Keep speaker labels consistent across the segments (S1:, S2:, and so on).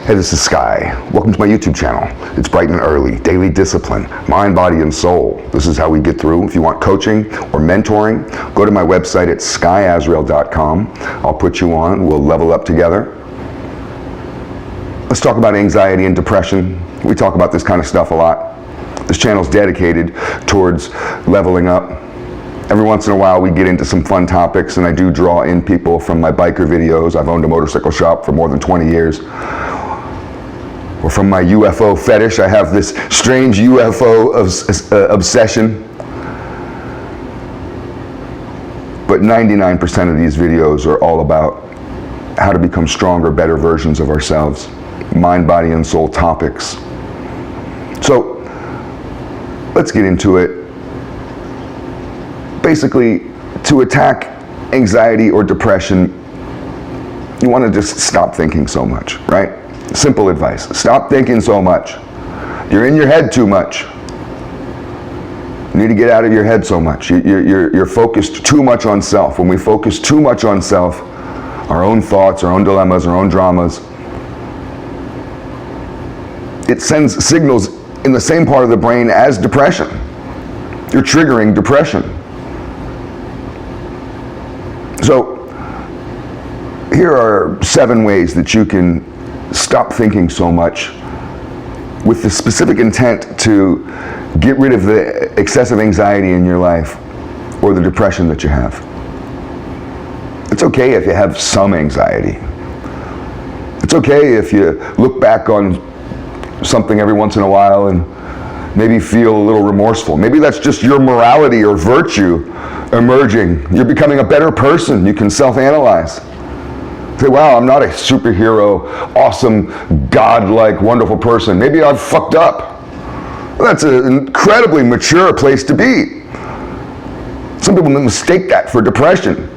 S1: Hey, this is Sky. Welcome to my YouTube channel. It's bright and early, daily discipline, mind, body, and soul. This is how we get through. If you want coaching or mentoring, go to my website at skyazrael.com. I'll put you on. We'll level up together. Let's talk about anxiety and depression. We talk about this kind of stuff a lot. This channel's dedicated towards leveling up. Every once in a while we get into some fun topics, and I do draw in people from my biker videos. I've owned a motorcycle shop for more than 20 years. Or from my UFO fetish. I have this strange UFO obsession. But 99% of these videos are all about how to become stronger, better versions of ourselves. Mind, body, and soul topics. So, let's get into it. Basically, to attack anxiety or depression, you want to just stop thinking so much, right? Simple advice. Stop thinking so much. You're in your head too much. You need to get out of your head so much. You're focused too much on self. When we focus too much on self, our own thoughts, our own dilemmas, our own dramas, it sends signals in the same part of the brain as depression. You're triggering depression. So, here are 7 ways that you can stop thinking so much with the specific intent to get rid of the excessive anxiety in your life or the depression that you have. It's okay if you have some anxiety. It's okay if you look back on something every once in a while and maybe feel a little remorseful. Maybe that's just your morality or virtue emerging. You're becoming a better person. You can self-analyze. Say, wow, I'm not a superhero, awesome, godlike, wonderful person. Maybe I've fucked up. Well, that's an incredibly mature place to be. Some people mistake that for depression.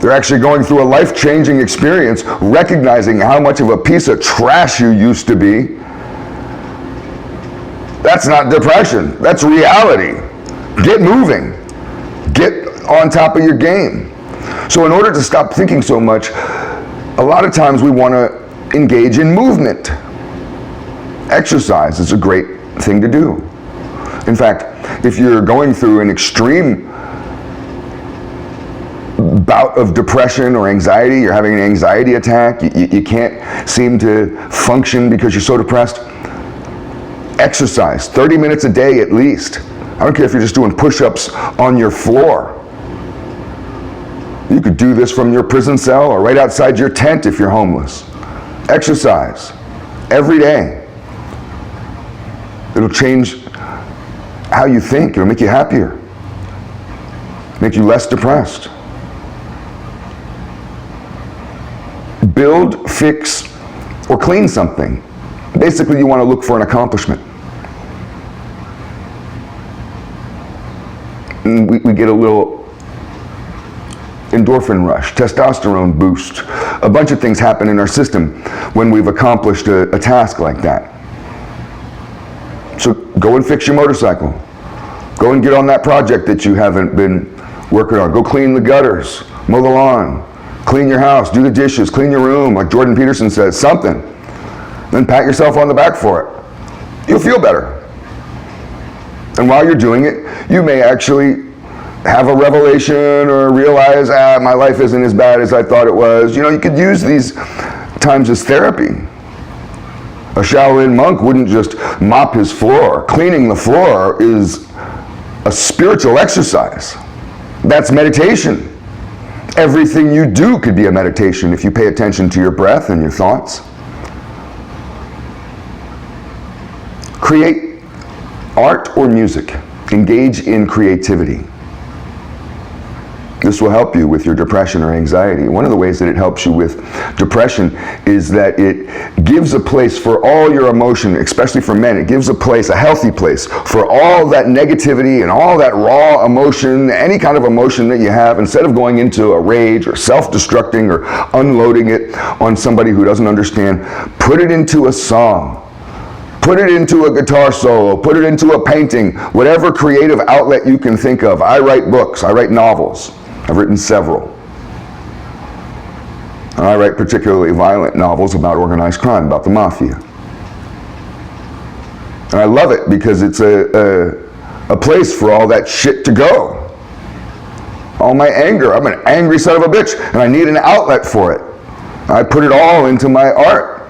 S1: They're actually going through a life-changing experience, recognizing how much of a piece of trash you used to be. That's not depression. That's reality. Get moving. Get on top of your game. So in order to stop thinking so much, a lot of times we want to engage in movement. Exercise is a great thing to do. In fact, if you're going through an extreme bout of depression or anxiety, you're having an anxiety attack, you can't seem to function because you're so depressed, exercise, 30 minutes a day at least. I don't care if you're just doing push-ups on your floor. You could do this from your prison cell or right outside your tent if you're homeless. Exercise every day. It'll change how you think. It'll make you happier. Make you less depressed. Build, fix, or clean something. Basically, you want to look for an accomplishment. And we get a little endorphin rush, testosterone boost. A bunch of things happen in our system when we've accomplished a task like that. So go and fix your motorcycle. Go and get on that project that you haven't been working on. Go clean the gutters, mow the lawn, clean your house, do the dishes, clean your room, like Jordan Peterson says, something. Then pat yourself on the back for it. You'll feel better. And while you're doing it, you may actually have a revelation or realize, my life isn't as bad as I thought it was. You know, you could use these times as therapy. A Shaolin monk wouldn't just mop his floor. Cleaning the floor is a spiritual exercise. That's meditation. Everything you do could be a meditation if you pay attention to your breath and your thoughts. Create art or music. Engage in creativity. This will help you with your depression or anxiety. One of the ways that it helps you with depression is that it gives a place for all your emotion, especially for men. It gives a place, a healthy place, for all that negativity and all that raw emotion, any kind of emotion that you have. Instead of going into a rage or self-destructing or unloading it on somebody who doesn't understand, put it into a song. Put it into a guitar solo, put it into a painting, whatever creative outlet you can think of. I write books, I write novels. I've written several. And I write particularly violent novels about organized crime, about the mafia. And I love it because it's a place for all that shit to go. All my anger. I'm an angry son of a bitch, and I need an outlet for it. I put it all into my art.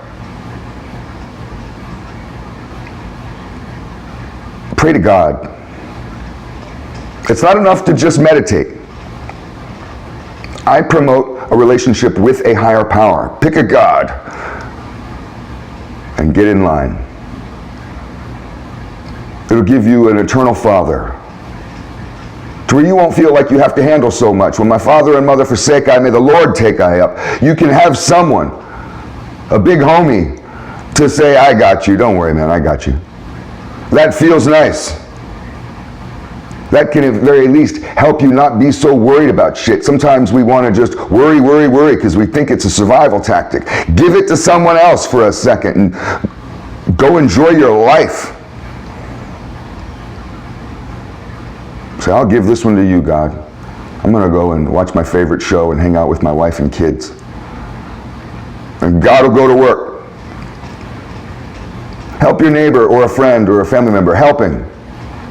S1: Pray to God. It's not enough to just meditate. I promote a relationship with a higher power. Pick a God and get in line. It'll give you an eternal Father, to where you won't feel like you have to handle so much. When my father and mother forsake I, may the Lord take I up. You can have someone, a big homie, to say, I got you. Don't worry, man, I got you. That feels nice. That can at the very least help you not be so worried about shit. Sometimes we want to just worry because we think it's a survival tactic. Give it to someone else for a second and go enjoy your life. Say, I'll give this one to you, God. I'm going to go and watch my favorite show and hang out with my wife and kids. And God will go to work. Help your neighbor or a friend or a family member. Helping.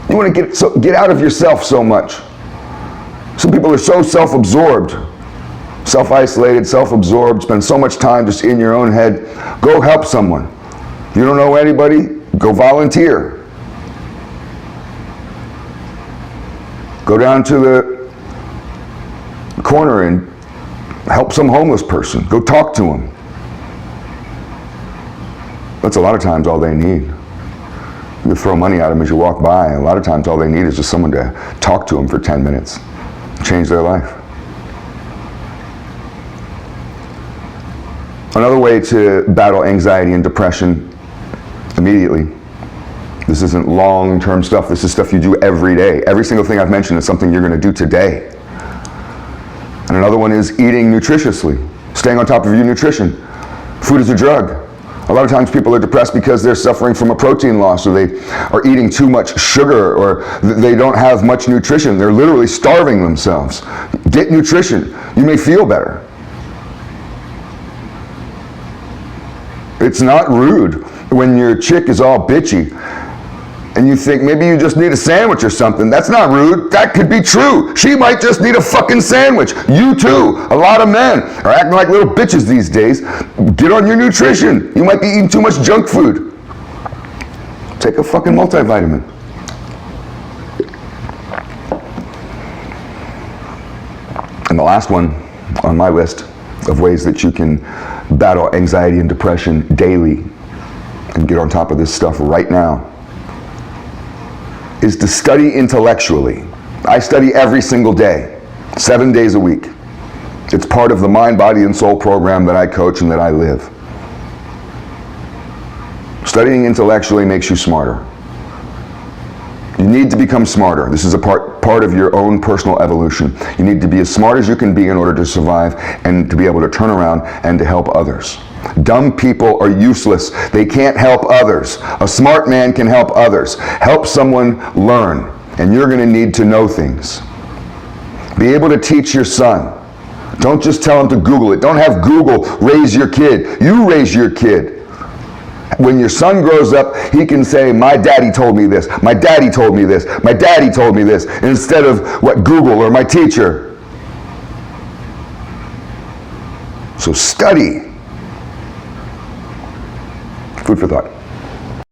S1: You want to get out of yourself so much. Some people are so self-absorbed, self-isolated, self-absorbed, spend so much time just in your own head. Go help someone. If you don't know anybody, go volunteer. Go down to the corner and help some homeless person. Go talk to them. That's a lot of times all they need. You throw money at them as you walk by. A lot of times all they need is just someone to talk to them for 10 minutes. Change their life. Another way to battle anxiety and depression immediately. This isn't long-term stuff. This is stuff you do every day. Every single thing I've mentioned is something you're going to do today. And another one is eating nutritiously, staying on top of your nutrition. Food is a drug. A lot of times people are depressed because they're suffering from a protein loss, or they are eating too much sugar, or they don't have much nutrition. They're literally starving themselves. Get nutrition. You may feel better. It's not rude when your chick is all bitchy and you think maybe you just need a sandwich or something. That's not rude. That could be true. She might just need a fucking sandwich. You too. A lot of men are acting like little bitches these days. Get on your nutrition. You might be eating too much junk food. Take a fucking multivitamin. And the last one on my list of ways that you can battle anxiety and depression daily and get on top of this stuff right now is to study intellectually. I study every single day, 7 days a week. It's part of the Mind, Body, and Soul program that I coach and that I live. Studying intellectually makes you smarter. You need to become smarter. This is a part of your own personal evolution. You need to be as smart as you can be in order to survive and to be able to turn around and to help others. Dumb people are useless. They can't help others. A smart man can help others. Help someone learn, and you're going to need to know things. Be able to teach your son. Don't just tell him to Google it. Don't have Google raise your kid. You raise your kid. When your son grows up, he can say, my daddy told me this, my daddy told me this, my daddy told me this, instead of what Google or my teacher. So study. Food for thought.